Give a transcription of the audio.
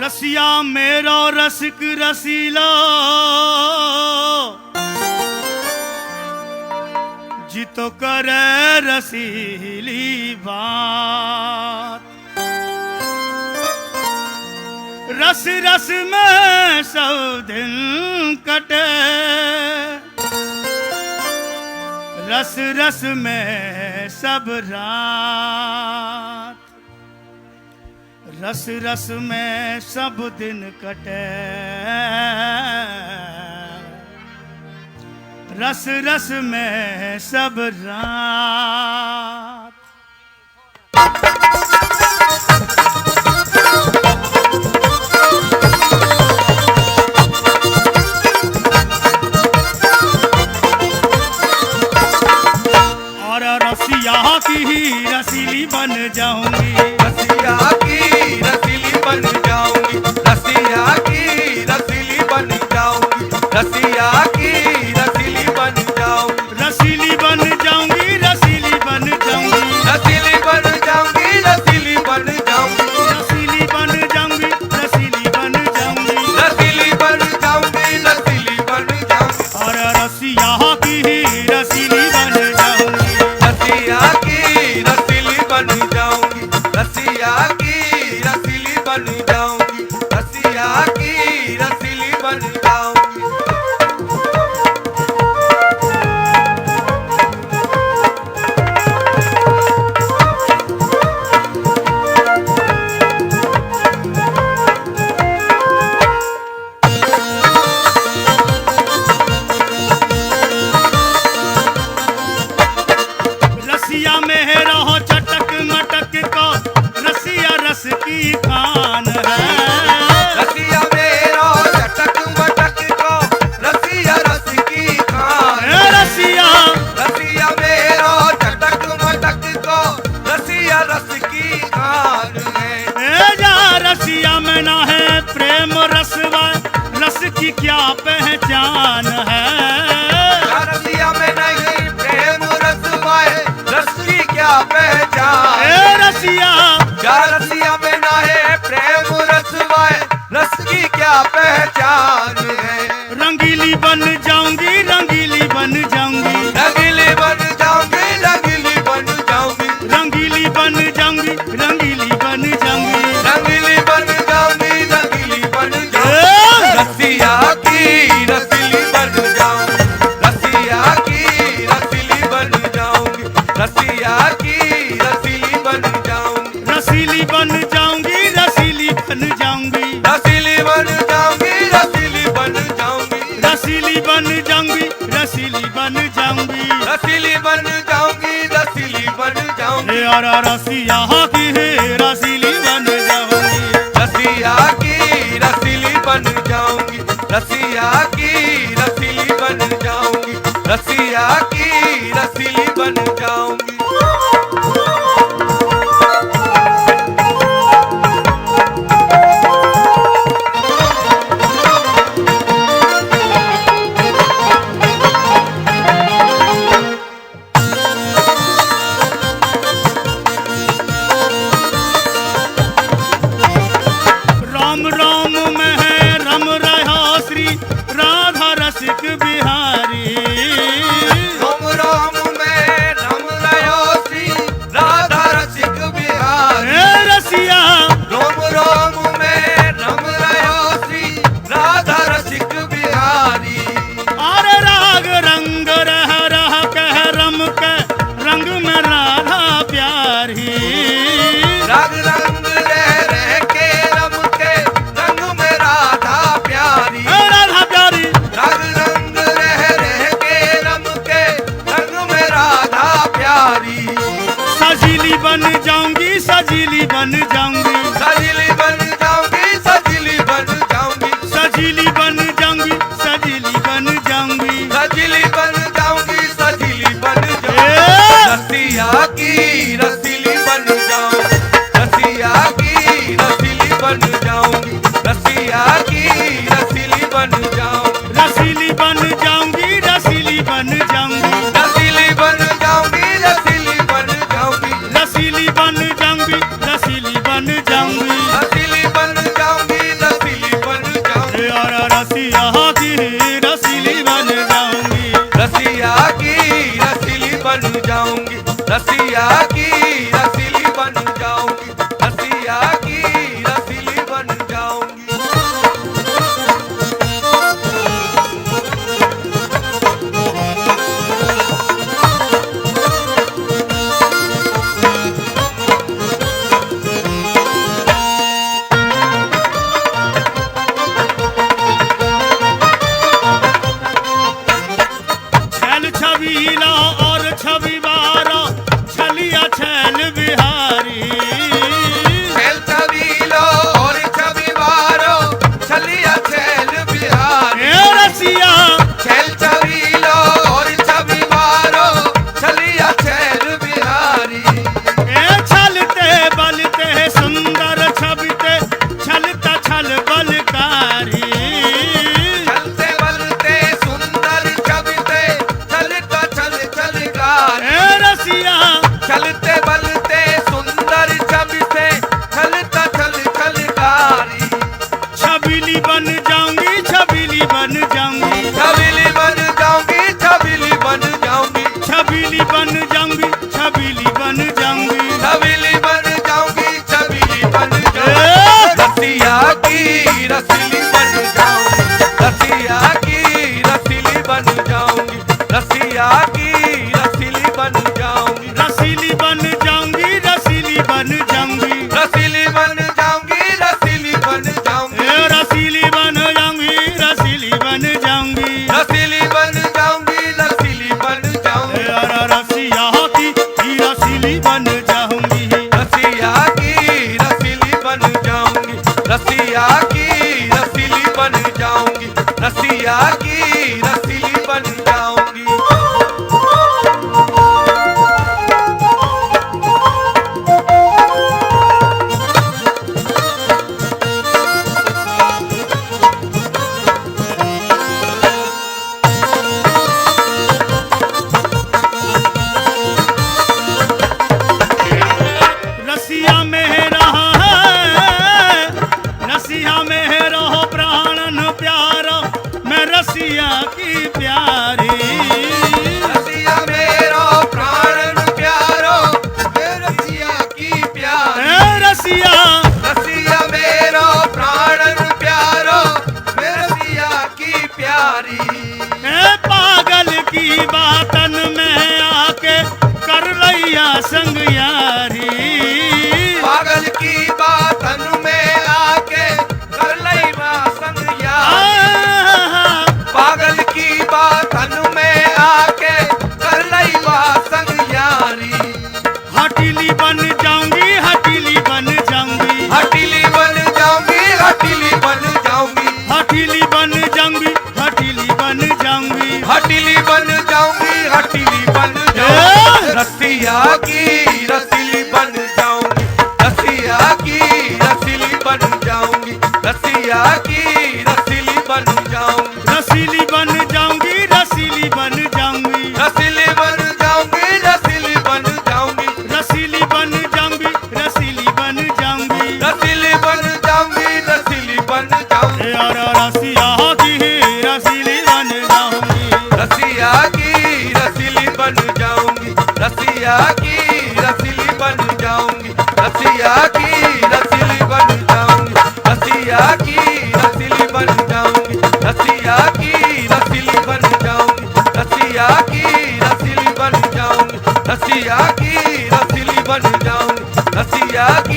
रसिया मेरो रसिक रसीला जितो करे रसीली बात। रस रस में सब दिन कटे, रस रस में सब रात। रस रस में सब दिन कटे, रस रस में सब रात। और रसिया की ही रसीली बन जाऊंगी, रसिया की रसीली बन जाऊंगी, रसिया की रसीली बन जाऊंगी, रसिया की रसीली बन जाऊंगी, रसीली बन जाऊंगी, रसीली बन जाऊंगी, रसीली बन जाऊंगी, रसीली बन जाऊंगी, रसीली बन जाऊंगी, रसीली बन जाऊंगी, रसीली बन जाऊंगी, रसीली बन जाऊंगी। और रसिया की ही रसीली बन जाऊंगी, रसिया की रसीली बन जाऊंगी, रसिया की रसीली बन जाऊंगी, रसिया की रसीली बन जाऊंगी। रसिया में रहो चटक मटक को, रसिया रस की खान है। रसिया मेरो चटक मटक को, रसिया रस की खान है। रसिया रसिया मेरो चटक मटक को, रसिया रस की खान है। जा रसिया में ना है प्रेम रसवा, रस की क्या पहचान है। रसिया में नहीं प्रेम रसवाए, रस की क्या पहचान। रसिया रसिया में ना है प्रेम रसवाए, रस की क्या पहचान है। रंगीली बन जाऊंगी, रंगीली बन जाऊंगी, रंगीली बन जाऊंगी, रंगीली बन जाऊंगी, रंगीली बन जाऊंगी, रंगीली बन जाऊंगी, रंगीली बन जाऊंगी, रंगीली बन जाऊंगी। रसिया की रसीली बन जाऊंगी, रसिया की रसीली बन जाऊंगी, रसिया की रसीली बन जाऊंगी, रसीली बन जाऊंगी, रसीली बन जाऊंगी, रसीली बन जाऊंगी, रसीली बन जाऊंगी, रसीली बन जाऊंगी, रसीली बन जाऊंगी, रसीली बन जाऊंगी, रसीली बन जाऊंगी। और रसिया की है रसीली बन जाऊंगी, रसिया की रसीली बन जाऊंगी, रसिया की रसीली बन जाऊंगी, रसिया की रसीली बन जाऊंगी। राम राम में है रम रहा श्री राधा रसिक बिहारी। राम राम में रम रहो श्री राधा रसिक बिहारी। रसिया राम राम में रम रहो श्री राधा रसिक बिहारी। अरे राग रंग रह कह रम के रंग में राधा प्यारी। रंग रंग रह के रम के रंग में राधा प्यारी। राधा प्यारी रंग रंग रह के रम के रंग में राधा प्यारी। सजीली बन जाऊंगी, सजीली बन जाऊंगी, सजीली बन जाऊंगी, सजीली बन जाऊंगी, सजीली बन जाऊंगी, सजीली बन जाऊंगी, सजीली बन जाऊंगी, सजीली बन जाऊंगी। रसिया की रसीली बन जाऊंगी, रसिया की रसीली बन जाऊंगी, रसिया की रसीली बन जाऊंगी, रसीली बन जाऊंगी, रसीली बन जाऊंगी, रसीली बन जाऊंगी, रसीली बन जाऊंगी, रसीली बन जाऊंगी, रसीली बन जाऊंगी, रसीली बन जाऊंगी, रसीली बन जाऊंगी, रसीली बन जाऊंगी, ए रसीली बन जाऊंगी, रसीली बन जाऊंगी, रसीली बन जाऊंगी, रसीली बन जाऊंगी, रसिया की रसीली बन जाऊंगी, रसिया की रसीली बन जाऊंगी, रसिया की रसीली बन जाऊंगी, रसिया की रसीली बन जाऊंगी। रसिया में रहा है, रसिया में रहो प्राणन प्यारो, मैं रसिया की प्यारी, रसिया मेरो प्राणन प्यारो, मैं रसिया की प्यारी, ए रसिया रसिया मेरो प्राणन प्यारो, मैं रसिया की प्यारी, ए पागल की बातन में आके कर लैया संग यारी, पागल की बातन में आके कर लैया संग यारी, पागल की बातन में आके कर लैया संग यारी, हटीली बन जाऊंगी, हटीली बन जाऊंगी, हटीली बन जाऊंगी, हटीली बन जाऊंगी, हटीली बन जाऊंगी, हटीली बन जाऊंगी, हटीली बन जाऊंगी, हटीली बन जाऊंगी, रसिया की रसीली बन जाऊंगी, रसिया की रसीली बन जाऊंगी, रसिया की रसीली बन जाऊंगी, रसीली बन जाऊंगी, रसीली बन जाऊंगी, रसीली बन जाऊंगी, रसीली बन जाऊंगी, रसीली बन जाऊंगी, रसीली बन जाऊंगी, रसीली बन जाऊंगी, रसीली बन जाऊंगी, यार रसिया की रसीली बन जाऊंगी, रसिया की रसीली बन जाऊंगी, रसिया की रसीली बन जाऊंगी, रसिया की रसीली बन जाऊंगी, रसिया की रसीली बन जाऊंगी, रसिया की रसीली बन जाऊंगी, रसिया की रसीली बन जाऊंगी, रसिया की रसीली बन जाऊंगी, रसिया की